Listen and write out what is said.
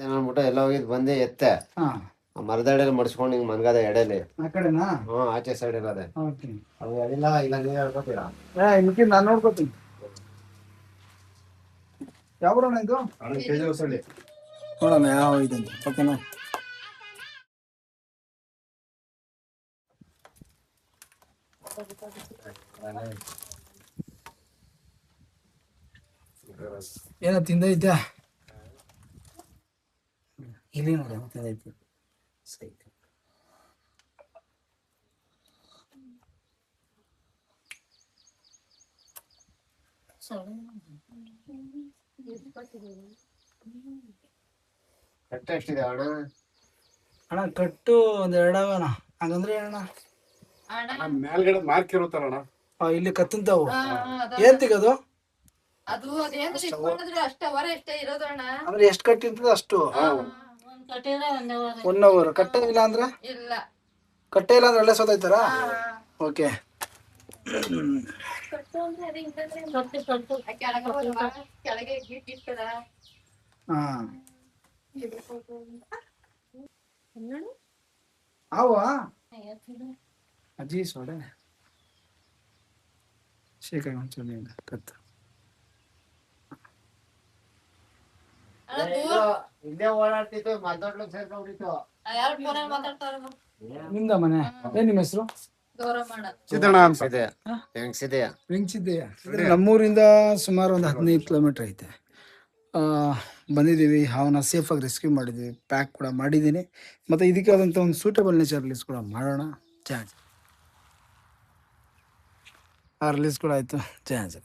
ಅಂದ್ಬಿಟ್ಟು ಎಲ್ಲ ಹೋಗಿದ್ ಬಂದೆ ಎತ್ತೆ ಮರದ ಎಡೆಯಲ್ಲಿ ಮಡ್ಸ್ಕೊಂಡು ಹಿಂಗ್ ಮನ್ಗದ ಎಡೆಲಿ ಆ ಕಡೆನಾ ಆಚೆ ಸೈಡ್ ಇರೋದೆ ಅದು ಎಡಿಲ್ಲ ಇಲ್ಲ ನೀವ್ ಹೇಳ್ಕೊತೀರಾ ನಾನು ನೋಡ್ಕೋತೀನಿ ಯಾವ ಬರೋಣ ಇದು ಕೆಜಿ ಹೊಸಳ್ಳಿ ನೋಡೋಣ ಯಾವ ಇದೆ ಅಂತ ಓಕೆನಾ ಏನೋ ತಿಂದೈತೆ ಇಲ್ಲಿ ನೋಡಿ ತಿಂದೈತೆ ಸರಿ ಕಟ್ಟ ಎಷ್ಟಿದೆ ಅಣ್ಣ ಅಣ್ಣ ಕಟ್ಟು ಒಂದ್ ಎರಡವಣ ಹಂಗಂದ್ರೆ ಅಣ್ಣ ಮೇಲ್ಗಡೆ ಮಾರ್ಕ್ ಇರುತ್ತಲ್ಲ ಇಲ್ಲಿ ಕತ್ತಂತಾವು ಏನ್ ತೆಗದು ಅಂದ್ರೆ ಎಷ್ಟು ಕಟ್ಟಿರ್ತದ ಅಷ್ಟು 1 ಅವರ್ ಕಟ್ಟೆ ಇಲ್ಲ ಅಂದ್ರೆ ಕಟ್ಟೆ ಇಲ್ಲ ಅಂದ್ರೆ ಒಳ್ಳೆ ಸೋತೈತಾರ ಓಕೆ ಅಜ್ಜಿ ಸೋಡೆ ಶೇಖರ್ ಒಂಚೂರು ಕತ್ತು ಇಲ್ಲೇ ಓಡಾಡ್ತಿತ್ತು ಮದ್ದೊಡ್ಲು ಸೇರ್ಕೊಂಡ್ಬಿಟ್ಟಿತ್ತು ನಿಮ್ದ ಮನೆ ಏನ್ ನಿಮ್ಮ ಹೆಸರು ವೆಂಕಸಿದ್ದಯ್ಯ ನಮ್ಮೂರಿಂದ ಸುಮಾರು ಒಂದು 15 ಕಿಲೋಮೀಟರ್ ಐತೆ ಬಂದಿದ್ದೀವಿ ಅವನ್ನ ಸೇಫಾಗಿ ರೆಸ್ಕ್ಯೂ ಮಾಡಿದ್ದೀವಿ ಪ್ಯಾಕ್ ಕೂಡ ಮಾಡಿದ್ದೀನಿ ಮತ್ತು ಇದಕ್ಕಾದಂಥ ಒಂದು ಸೂಟಬಲ್ ನೇಚರ್ ರಿಲೀಸ್ ಕೂಡ ಮಾಡೋಣ ಚಾನ್ಸ್ ಆ ರಿಲೀಸ್ ಕೂಡ ಆಯಿತು ಚಾನ್ಸ್